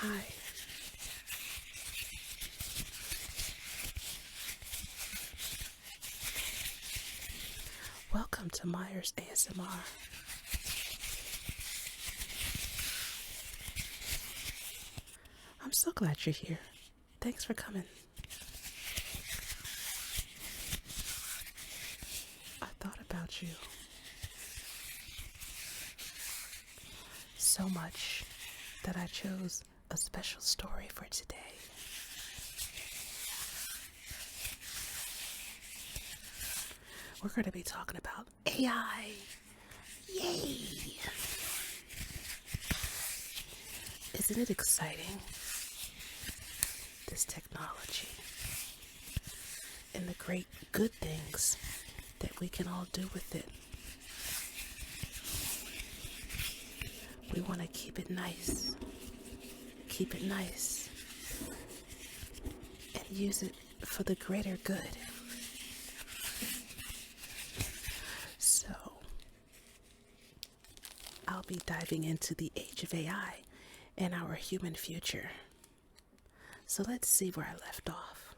Hi. Welcome to Myers ASMR. I'm so glad you're here. Thanks for coming. I thought about you so much that I chose a special story for today. We're going to be talking about AI. Yay! Isn't it exciting? This technology and the great good things that we can all do with it. We want to keep it nice, and use it for the greater good. So, I'll be diving into the age of AI and our human future. So let's see where I left off.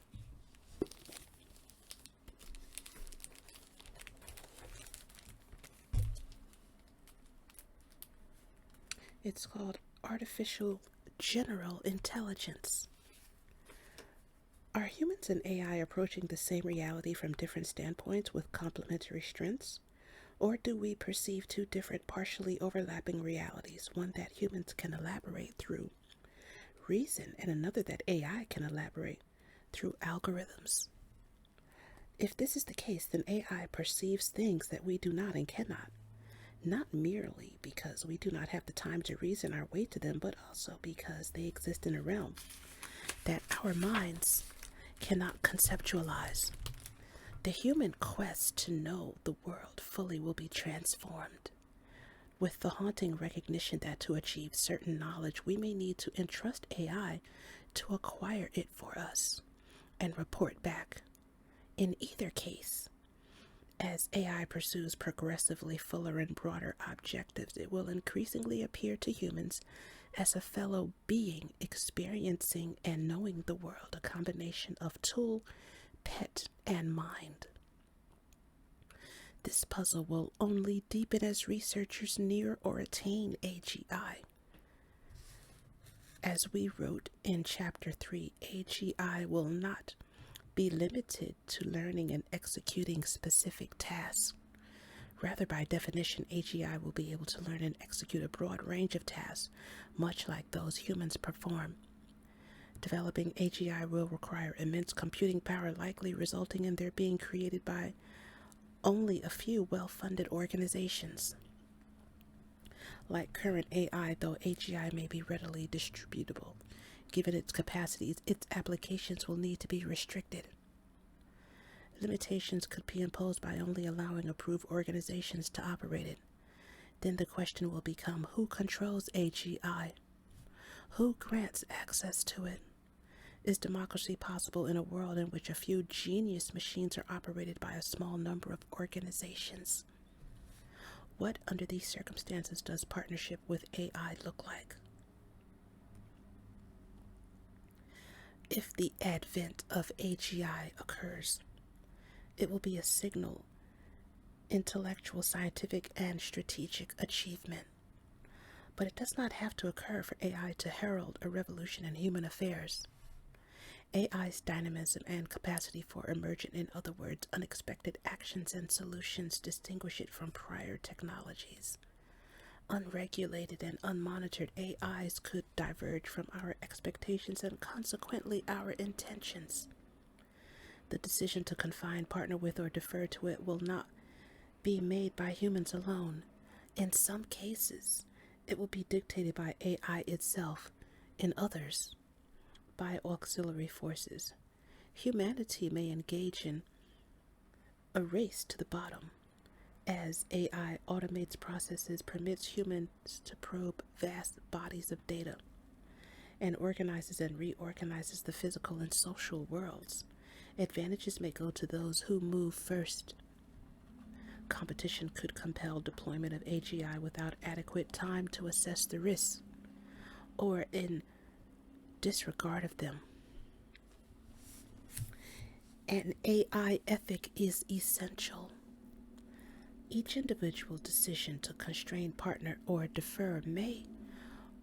It's called Artificial General Intelligence. Are humans and AI approaching the same reality from different standpoints with complementary strengths? Or do we perceive two different, partially overlapping realities, one that humans can elaborate through reason and another that AI can elaborate through algorithms? If this is the case, then AI perceives things that we do not and cannot. Not merely because we do not have the time to reason our way to them, but also because they exist in a realm that our minds cannot conceptualize. The human quest to know the world fully will be transformed, with the haunting recognition that to achieve certain knowledge, we may need to entrust AI to acquire it for us and report back. In either case, as AI pursues progressively fuller and broader objectives, it will increasingly appear to humans as a fellow being experiencing and knowing the world, a combination of tool, pet, and mind. This puzzle will only deepen as researchers near or attain AGI. As we wrote in Chapter 3, AGI will not be limited to learning and executing specific tasks. Rather, by definition, AGI will be able to learn and execute a broad range of tasks, much like those humans perform. Developing AGI will require immense computing power, likely resulting in their being created by only a few well-funded organizations. Like current AI, though AGI may be readily distributable, given its capacities, its applications will need to be restricted. Limitations could be imposed by only allowing approved organizations to operate it. Then the question will become, who controls AGI? Who grants access to it? Is democracy possible in a world in which a few genius machines are operated by a small number of organizations? What, under these circumstances, does partnership with AI look like? If the advent of AGI occurs, it will be a signal, intellectual, scientific, and strategic achievement. But it does not have to occur for AI to herald a revolution in human affairs. AI's dynamism and capacity for emergent, in other words, unexpected actions and solutions, distinguish it from prior technologies. Unregulated and unmonitored AIs could diverge from our expectations and consequently our intentions. The decision to confine, partner with, or defer to it will not be made by humans alone. In some cases, it will be dictated by AI itself. In others, by auxiliary forces. Humanity may engage in a race to the bottom as AI automates processes, permits humans to probe vast bodies of data, and organizes and reorganizes the physical and social worlds. Advantages may go to those who move first. Competition could compel deployment of AGI without adequate time to assess the risks, or in disregard of them. An AI ethic is essential. Each individual decision to constrain, partner, or defer may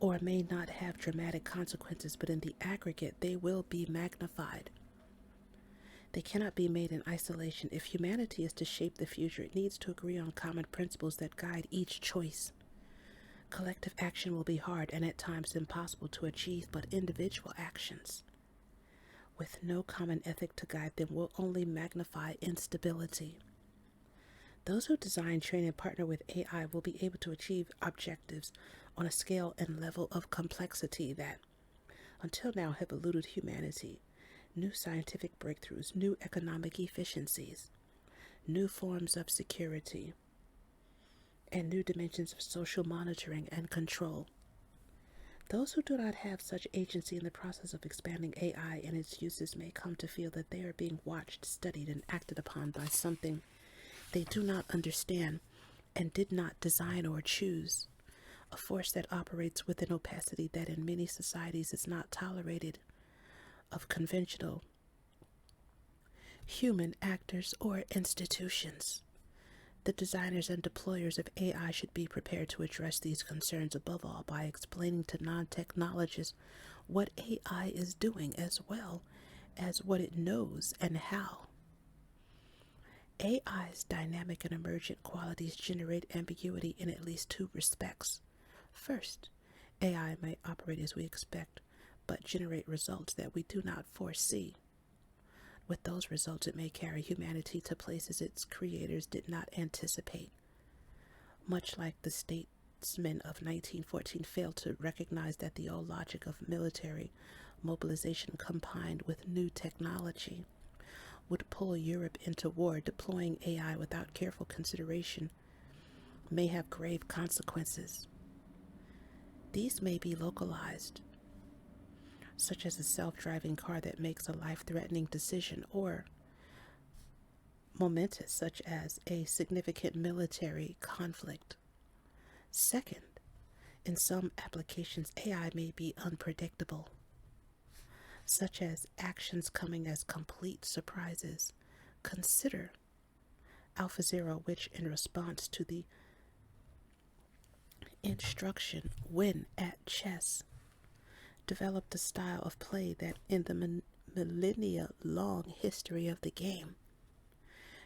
or may not have dramatic consequences, but in the aggregate, they will be magnified. They cannot be made in isolation. If humanity is to shape the future, it needs to agree on common principles that guide each choice. Collective action will be hard and at times impossible to achieve, but individual actions, with no common ethic to guide them, will only magnify instability. Those who design, train, and partner with AI will be able to achieve objectives on a scale and level of complexity that, until now, have eluded humanity. New scientific breakthroughs, new economic efficiencies, new forms of security, and new dimensions of social monitoring and control. Those who do not have such agency in the process of expanding AI and its uses may come to feel that they are being watched, studied, and acted upon by something they do not understand and did not design or choose, a force that operates with an opacity that in many societies is not tolerated of conventional human actors or institutions. The designers and deployers of AI should be prepared to address these concerns above all by explaining to non-technologists what AI is doing as well as what it knows and how. AI's dynamic and emergent qualities generate ambiguity in at least two respects. First, AI may operate as we expect, but generate results that we do not foresee. With those results, it may carry humanity to places its creators did not anticipate. Much like the statesmen of 1914 failed to recognize that the old logic of military mobilization combined with new technology would pull Europe into war, deploying AI without careful consideration may have grave consequences. These may be localized, such as a self-driving car that makes a life-threatening decision, or momentous, such as a significant military conflict. Second, in some applications, AI may be unpredictable, such as actions coming as complete surprises. Consider AlphaZero, which in response to the instruction "win at chess" developed a style of play that in the millennia-long history of the game,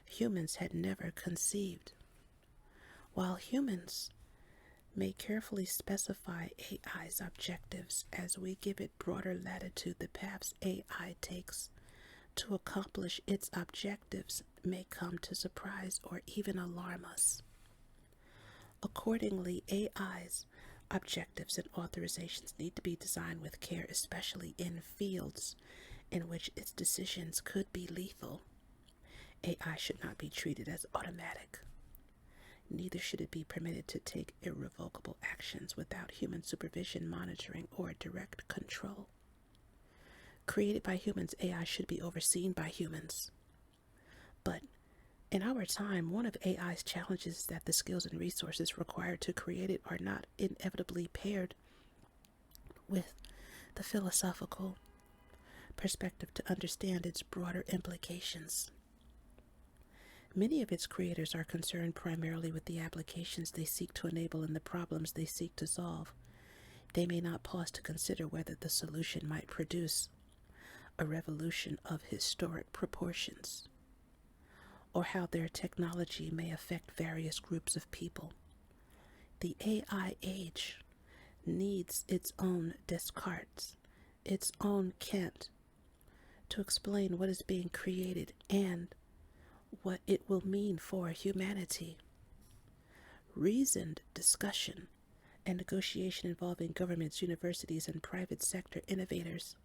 humans had never conceived. While humans may carefully specify AI's objectives, as we give it broader latitude, the paths AI takes to accomplish its objectives may come to surprise or even alarm us. Accordingly, AI's objectives and authorizations need to be designed with care, especially in fields in which its decisions could be lethal. AI should not be treated as automatic. Neither should it be permitted to take irrevocable actions without human supervision, monitoring, or direct control. Created by humans, AI should be overseen by humans. But in our time, one of AI's challenges is that the skills and resources required to create it are not inevitably paired with the philosophical perspective to understand its broader implications. Many of its creators are concerned primarily with the applications they seek to enable and the problems they seek to solve. They may not pause to consider whether the solution might produce a revolution of historic proportions, or how their technology may affect various groups of people. The AI age needs its own Descartes, its own Kant, to explain what is being created and what it will mean for humanity. Reasoned discussion and negotiation involving governments, universities, and private sector innovators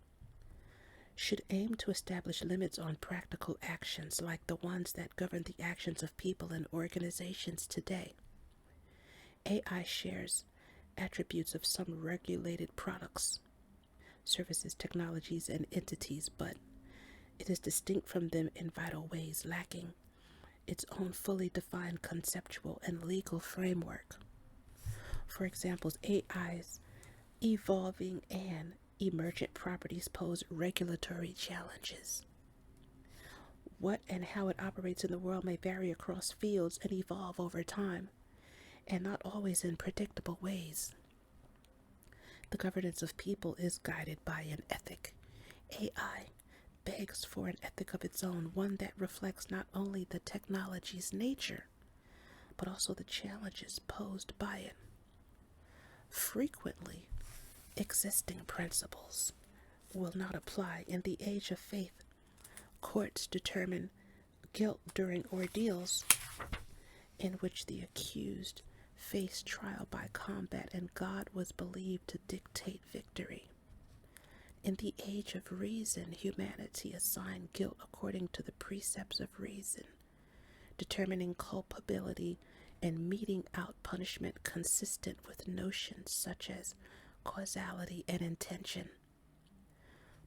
should aim to establish limits on practical actions like the ones that govern the actions of people and organizations today. AI shares attributes of some regulated products, services, technologies, and entities, but it is distinct from them in vital ways, lacking its own fully defined conceptual and legal framework. For example, AI's evolving and emergent properties pose regulatory challenges. What and how it operates in the world may vary across fields and evolve over time, and not always in predictable ways. The governance of people is guided by an ethic. AI begs for an ethic of its own, one that reflects not only the technology's nature, but also the challenges posed by it. Frequently, existing principles will not apply. In the age of faith, courts determine guilt during ordeals in which the accused faced trial by combat and God was believed to dictate victory. In the age of reason, humanity assigned guilt according to the precepts of reason, determining culpability and meting out punishment consistent with notions such as causality and intention.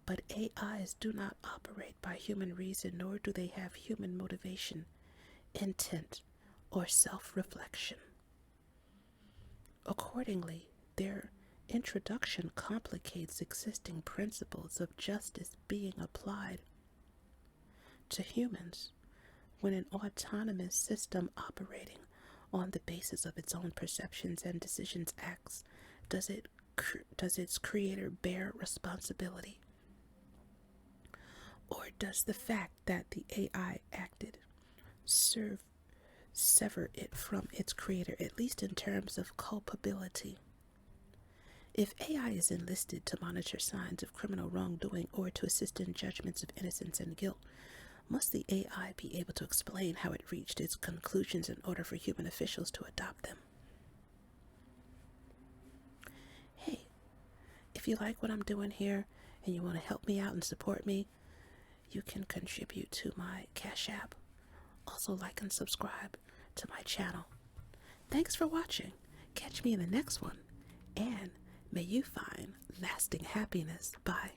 But AIs do not operate by human reason, nor do they have human motivation, intent, or self-reflection. Accordingly, their introduction complicates existing principles of justice being applied to humans. When an autonomous system operating on the basis of its own perceptions and decisions acts, does its creator bear responsibility? Or does the fact that the AI acted sever it from its creator, at least in terms of culpability? If AI is enlisted to monitor signs of criminal wrongdoing or to assist in judgments of innocence and guilt, must the AI be able to explain how it reached its conclusions in order for human officials to adopt them? Hey, if you like what I'm doing here and you want to help me out and support me, you can contribute to my Cash App. Also like and subscribe to my channel. Thanks for watching. Catch me in the next one, and may you find lasting happiness. Bye.